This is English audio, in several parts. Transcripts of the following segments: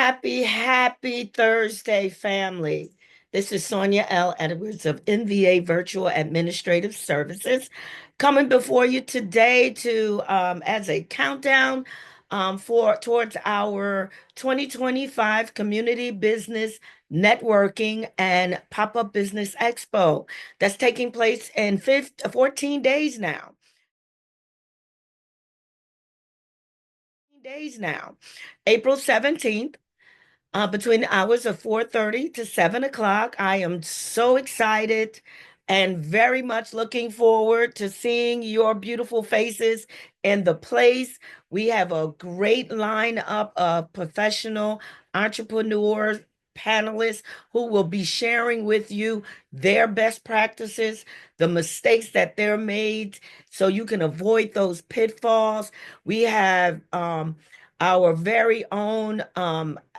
Happy Thursday, family. This is Sonia L. Edwards of NVA Virtual Administrative Services coming before you today to as a countdown for towards our 2025 Community Business Networking and Pop-Up Business Expo that's taking place in 14 days now. April 17th. Between the hours of 4:30 to 7 o'clock. I am so excited and very much looking forward to seeing your beautiful faces in the place. We have a great lineup of professional entrepreneurs, panelists who will be sharing with you their best practices, the mistakes that they're made, so you can avoid those pitfalls. We have our very own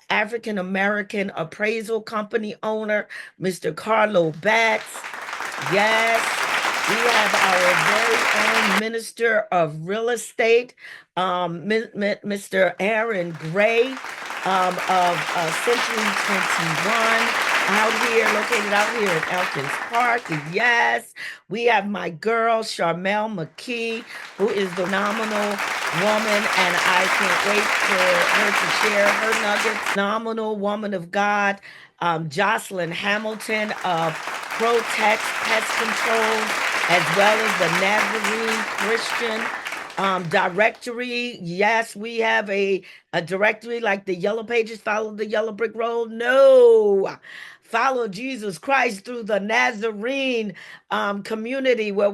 African American appraisal company owner, Mr. Carlo Batts. Yes, we have our very own Minister of Real Estate, Mr. Aaron Gray of Century 21. Located out here in Elkins Park. Yes, we have my girl, Charmel McKee, who is the phenomenal woman, and I can't wait for her to share her nuggets. Phenomenal woman of God, Jocelyn Hamilton of Protex Pest Control, as well as the Nazarene Christian directory. Yes, we have a directory like the Yellow Pages, follow the yellow brick road. No, follow Jesus Christ through the Nazarene community where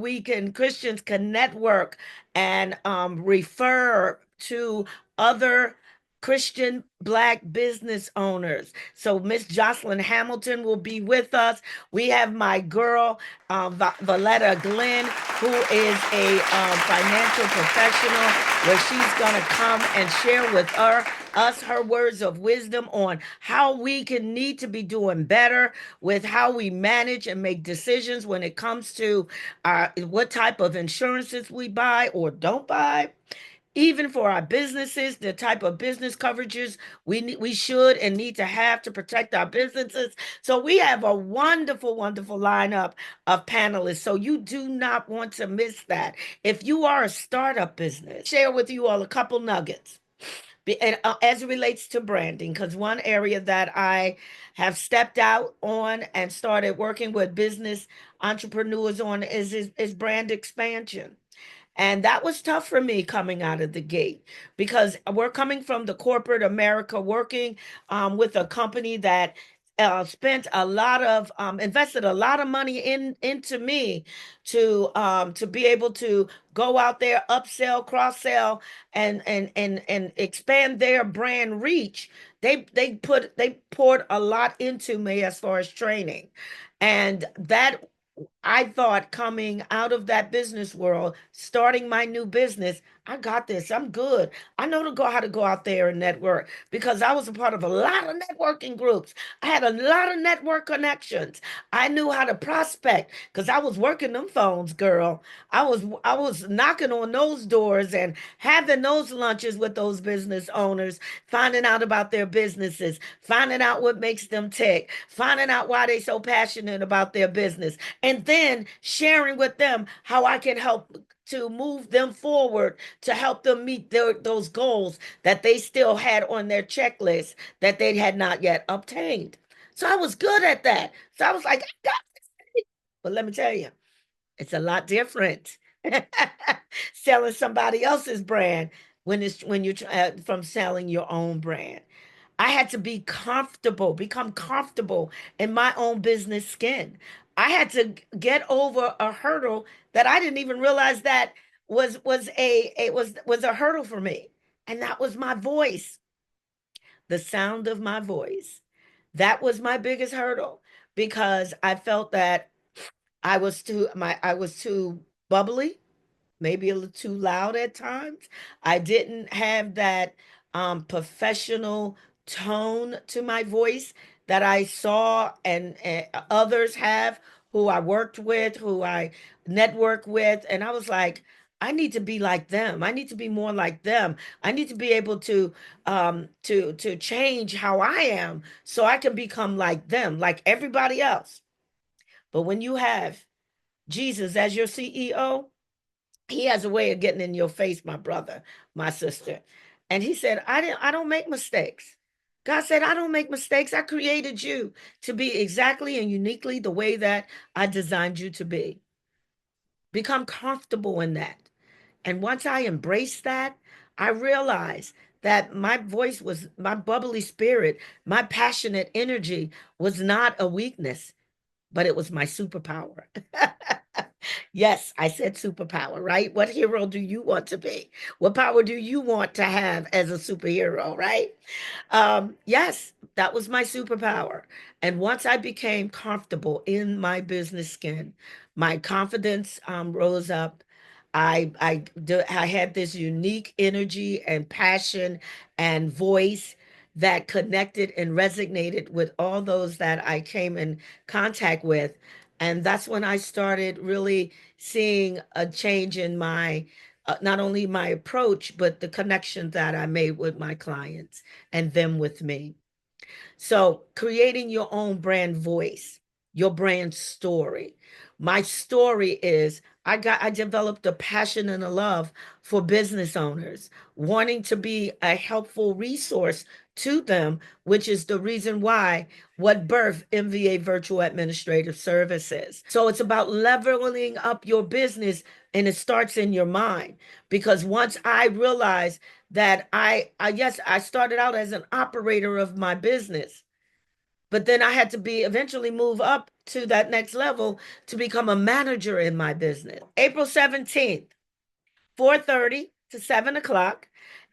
Christians can network and refer to other Christian Black business owners. So Miss Jocelyn Hamilton will be with us. We have my girl, Valletta Glenn, who is a financial professional, where she's going to come and share with us her words of wisdom on how we need to be doing better with how we manage and make decisions when it comes to what type of insurances we buy or don't buy, even for our businesses, the type of business coverages we should and need to have to protect our businesses. So we have a wonderful, wonderful lineup of panelists. So you do not want to miss that. If you are a startup business, share with you all a couple nuggets. As it relates to branding, because one area that I have stepped out on and started working with business entrepreneurs on is brand expansion. And that was tough for me coming out of the gate because we're coming from the corporate America, working with a company that spent a lot of invested a lot of money into me to be able to go out there, upsell, cross sell, and expand their brand reach. They poured a lot into me as far as training, and that I thought coming out of that business world, starting my new business, I got this. I'm good. I know how to go out there and network because I was a part of a lot of networking groups. I had a lot of network connections. I knew how to prospect because I was working them phones, girl. I was knocking on those doors and having those lunches with those business owners, finding out about their businesses, finding out what makes them tick, finding out why they're so passionate about their business, and then sharing with them how I can help to move them forward to help them meet those goals that they still had on their checklist that they had not yet obtained. So I was good at that. So I was like, I got this. But let me tell you, it's a lot different selling somebody else's brand when you're from selling your own brand. I had to become comfortable in my own business skin. I had to get over a hurdle that I didn't even realize that was a hurdle for me. And that was my voice, the sound of my voice. That was my biggest hurdle because I felt that I was too bubbly, maybe a little too loud at times. I didn't have that professional tone to my voice that I saw and others have who I worked with, who I network with. And I was like, I need to be like them. I need to be more like them. I need to be able to change how I am so I can become like them, like everybody else. But when you have Jesus as your CEO, he has a way of getting in your face, my brother, my sister. And he said, I don't make mistakes. God said, I don't make mistakes. I created you to be exactly and uniquely the way that I designed you to be. Become comfortable in that. And once I embraced that, I realized that my voice was my bubbly spirit, my passionate energy was not a weakness, but it was my superpower. Yes, I said superpower, right? What hero do you want to be? What power do you want to have as a superhero, right? Yes, that was my superpower. And once I became comfortable in my business skin, my confidence rose up. I had this unique energy and passion and voice that connected and resonated with all those that I came in contact with. And that's when I started really seeing a change in my not only my approach, but the connection that I made with my clients and them with me. So, creating your own brand voice, your brand story. My story is I developed a passion and a love for business owners, wanting to be a helpful resource to them, which is the reason why what birth MVA Virtual Administrative Services. So it's about leveling up your business and it starts in your mind because once I realized that I yes, I started out as an operator of my business, but then I had to be eventually move up to that next level to become a manager in my business. April 17th, 4:30 to 7 o'clock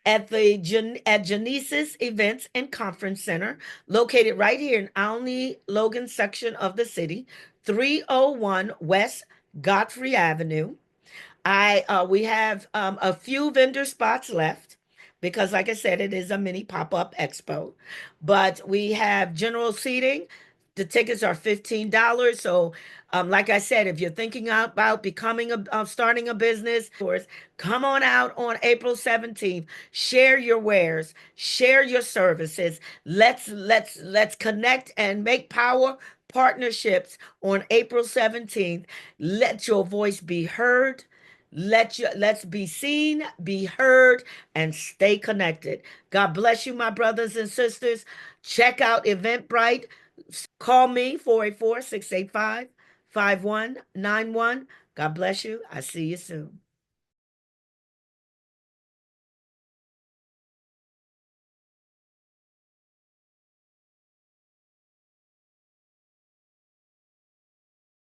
at at Genesis Events and Conference Center, located right here in Alney Logan section of the city, 301 West Godfrey Avenue. I We have a few vendor spots left because, like I said, it is a mini pop-up expo. But we have general seating. The tickets are $15. So, like I said, if you're thinking about becoming starting a business, of course, come on out on April 17th. Share your wares, share your services. Let's connect and make power partnerships on April 17th. Let your voice be heard. Let's be seen, be heard, and stay connected. God bless you, my brothers and sisters. Check out Eventbrite. Call me 484 685 5191. God bless you. I see you soon.